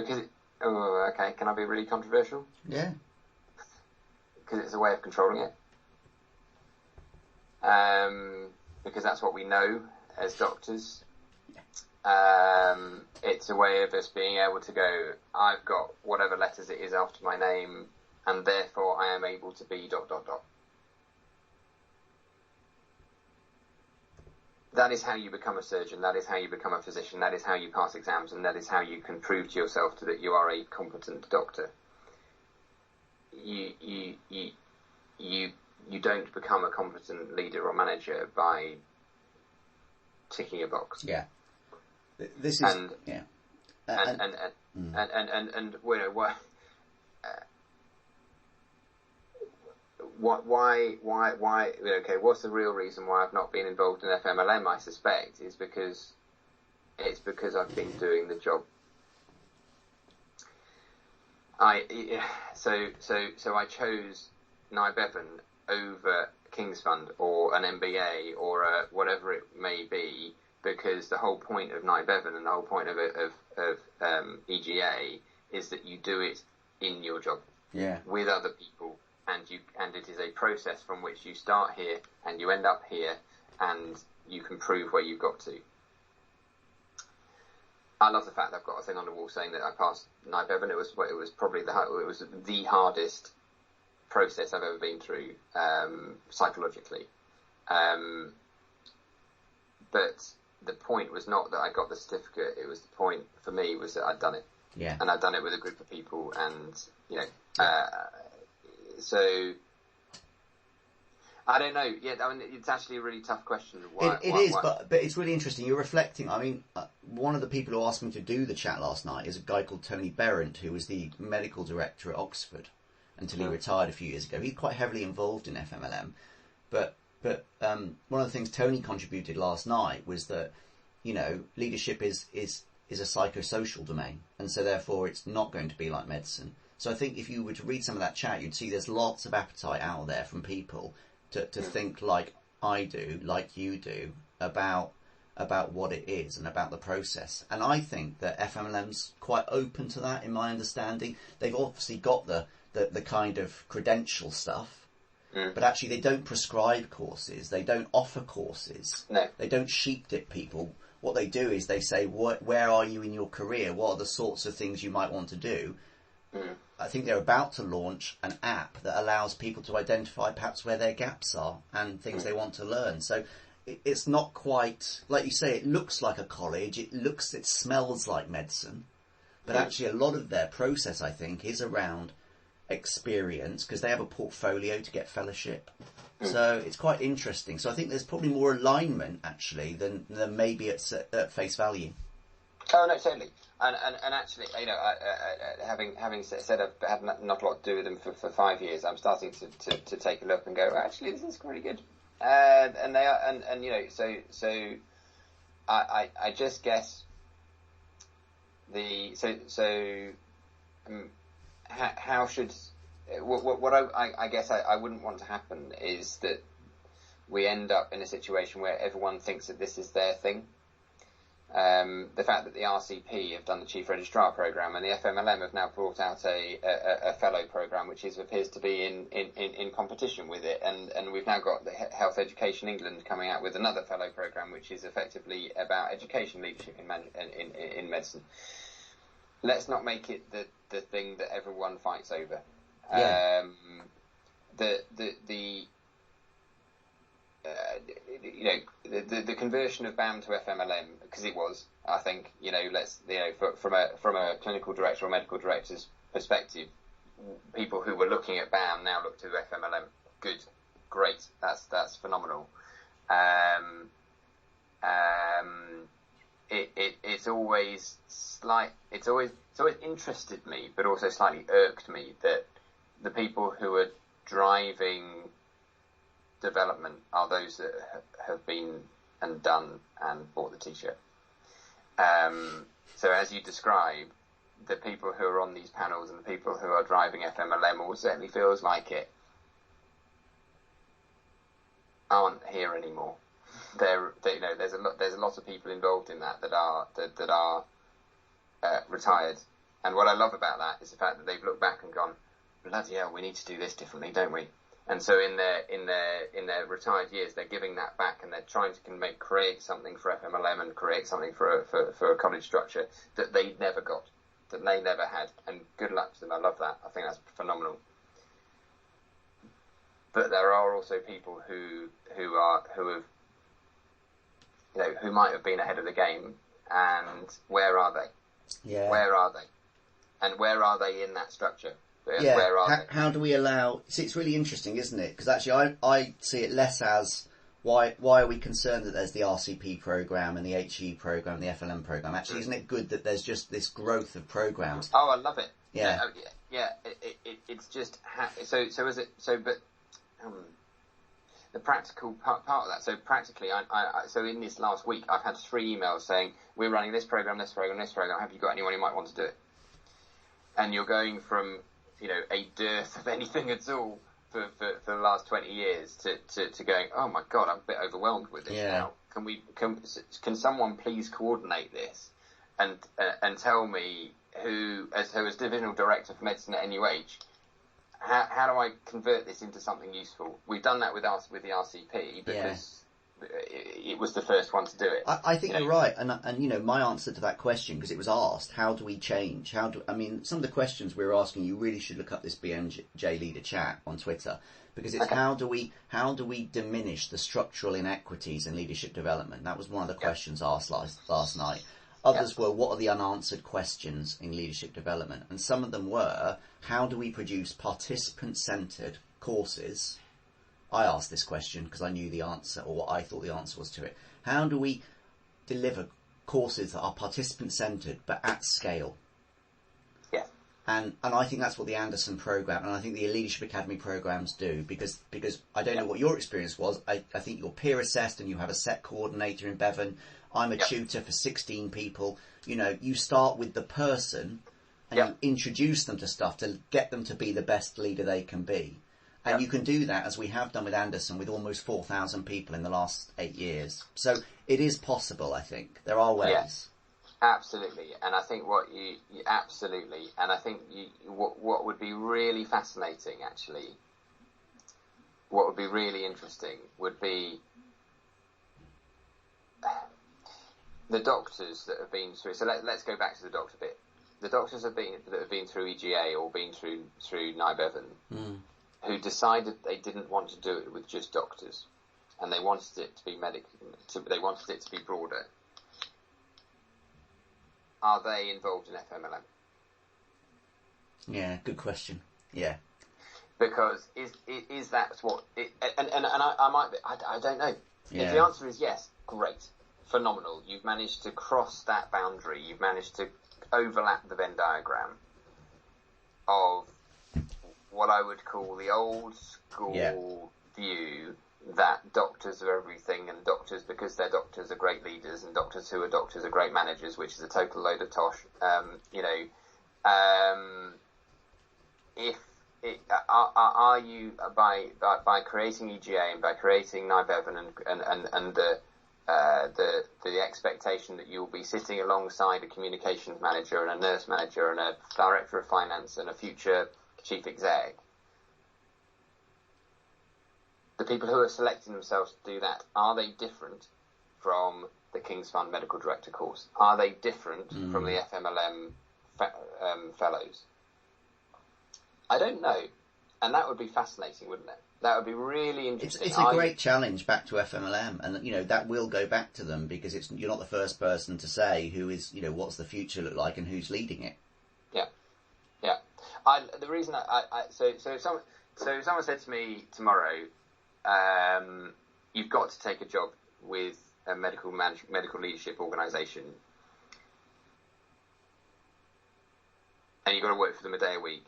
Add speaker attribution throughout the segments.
Speaker 1: Because, oh, okay, can I be really controversial?
Speaker 2: Yeah.
Speaker 1: Because it's a way of controlling it. Because that's what we know as doctors. It's a way of us being able to go, I've got whatever letters it is after my name, and therefore I am able to be ... That is how you become a surgeon, that is how you become a physician, that is how you pass exams, and that is how you can prove to yourself that you are a competent doctor. You don't become a competent leader or manager by ticking a box.
Speaker 2: Yeah. This is
Speaker 1: and you know why okay, what's the real reason why I've not been involved in FMLM? I suspect is because I've been doing the job. So I chose Nye Bevan over King's Fund or an MBA or whatever it may be, because the whole point of Nye Bevan and the whole point of EGA is that you do it in your job, with other people, and it is a process from which you start here and you end up here, and you can prove where you've got to. I love the fact that I've got a thing on the wall saying that I passed Nye Bevan. It was probably the hardest process I've ever been through psychologically. But the point was not that I got the certificate. It was the point for me was that I'd done it.
Speaker 2: Yeah.
Speaker 1: And I'd done it with a group of people, and so I don't know. Yeah, I mean, it's actually a really tough question.
Speaker 2: It is, but it's really interesting. You're reflecting. I mean, one of the people who asked me to do the chat last night is a guy called Tony Berrant, who was the medical director at Oxford until he retired a few years ago. He's quite heavily involved in FMLM, but one of the things Tony contributed last night was that, you know, leadership is a psychosocial domain, and so therefore it's not going to be like medicine. So I think if you were to read some of that chat, you'd see there's lots of appetite out there from people to think like I do, like you do, about what it is and about the process. And I think that FMLM's quite open to that, in my understanding. They've obviously got the kind of credential stuff, but actually they don't prescribe courses, they don't offer courses, they don't sheep dip people. What they do is they say, where are you in your career? What are the sorts of things you might want to do? I think they're about to launch an app that allows people to identify perhaps where their gaps are and things they want to learn. So it's not quite, like you say, it looks like a college, it smells like medicine, but actually a lot of their process, I think, is around experience, because they have a portfolio to get fellowship. So it's quite interesting. So I think there's probably more alignment actually than maybe at face value.
Speaker 1: Oh no, totally. And actually, you know, having said I've had not a lot to do with them for 5 years, I'm starting to take a look and go, actually, this is pretty good. And they are, and you know, so I just guess how should what I guess I wouldn't want to happen is that we end up in a situation where everyone thinks that this is their thing. The fact that the RCP have done the Chief Registrar programme and the FMLM have now brought out a fellow programme which appears to be in competition with it, and we've now got the Health Education England coming out with another fellow programme which is effectively about education leadership in medicine. Let's not make it the thing that everyone fights over.
Speaker 2: Yeah.
Speaker 1: You know, the conversion of BAM to FMLM, because it was, I think, you know, from a clinical director or medical director's perspective, people who were looking at BAM now look to FMLM. Good, great, that's phenomenal. It's always interested me, but also slightly irked me that the people who are driving development are those that have been and done and bought the t-shirt. So as you describe, the people who are on these panels and the people who are driving FMLM, or certainly feels like it, aren't here anymore. You know, there's a lot of people involved in that are retired, And what I love about that is the fact that they've looked back and gone, bloody hell, we need to do this differently, don't we? And so in their retired years, they're giving that back, and they're trying to create something for FMLM and create something for a college structure that they never got, that they never had. And good luck to them. I love that. I think that's phenomenal. But there are also people who have, you know, who might have been ahead of the game, and where are they?
Speaker 2: Yeah.
Speaker 1: Where are they? And where are they in that structure?
Speaker 2: Yeah.
Speaker 1: Where are they?
Speaker 2: How do we allow? See, it's really interesting, isn't it? Because actually, I see it less as why are we concerned that there's the RCP program and the HE program, the FLM program? Actually, isn't it good that there's just this growth of programs?
Speaker 1: Oh, I love it.
Speaker 2: Yeah.
Speaker 1: It's just but the practical part of that. So practically, so in this last week, I've had 3 emails saying we're running this program, this program, this program. Have you got anyone who might want to do it? And you're going from, you know, a dearth of anything at all for the last 20 years to going, oh my God, I'm a bit overwhelmed with this now. Can someone please coordinate this and tell me who, as divisional director for medicine at NUH, how do I convert this into something useful? We've done that with the RCP because it was the first one to do it.
Speaker 2: I think you're right, and you know, my answer to that question, because it was asked, how do we change? I mean, some of the questions we were asking, you really should look up this BMJ Leader chat on Twitter, because it's how do we diminish the structural inequities in leadership development? That was one of the questions asked last night. Others were, what are the unanswered questions in leadership development? And some of them were, how do we produce participant-centred courses? I asked this question because I knew the answer, or what I thought the answer was to it. How do we deliver courses that are participant-centred but at scale?
Speaker 1: Yeah.
Speaker 2: And I think that's what the Anderson programme and I think the Leadership Academy programmes do, because I don't know what your experience was. I think you're peer assessed and you have a set coordinator in Bevan. I'm a tutor for 16 people. You know, you start with the person and you introduce them to stuff to get them to be the best leader they can be. And you can do that, as we have done with Anderson, with almost 4,000 people in the last 8 years. So it is possible, I think. There are ways.
Speaker 1: Yes, absolutely. And I think what would be really fascinating, actually, what would be really interesting would be the doctors that have been through. So let's go back to the doctor bit. The doctors that have been through EGA or been through NIBEVAN, who decided they didn't want to do it with just doctors, and they wanted it to be they wanted it to be broader. Are they involved in FMLM?
Speaker 2: Yeah, good question. Yeah,
Speaker 1: because is that what? I might be. I don't know.
Speaker 2: Yeah.
Speaker 1: If the answer is yes, great, phenomenal. You've managed to cross that boundary. You've managed to overlap the Venn diagram of what I would call the old school view that doctors are everything, and doctors, because they're doctors, are great leaders, and doctors who are doctors are great managers, which is a total load of tosh. Are you by creating EGA and by creating NIBEVAN and the expectation that you will be sitting alongside a communications manager and a nurse manager and a director of finance and a future chief exec, the people who are selecting themselves to do that, are they different from the King's Fund Medical Director course? Are they different from the FMLM fellows? I don't know, and that would be fascinating, wouldn't it? That would be really interesting.
Speaker 2: It's a great challenge back to FMLM, and you know that will go back to them, because you're not the first person to say who is, you know, what's the future look like and who's leading it.
Speaker 1: Yeah. The reason so if someone said to me tomorrow, you've got to take a job with a medical leadership organisation, and you've got to work for them a day a week,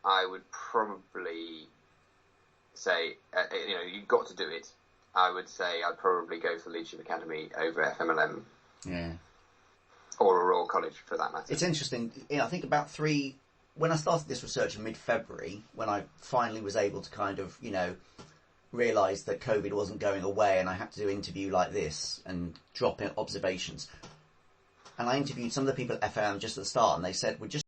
Speaker 1: I would probably say, you've got to do it. I would say I'd probably go for Leadership Academy over FMLM.
Speaker 2: Yeah.
Speaker 1: Or a Royal College, for that matter.
Speaker 2: It's interesting. I think when I started this research in mid-February, when I finally was able to kind of, realise that COVID wasn't going away and I had to do an interview like this and drop in observations. And I interviewed some of the people at FMLM just at the start, and they said, we're just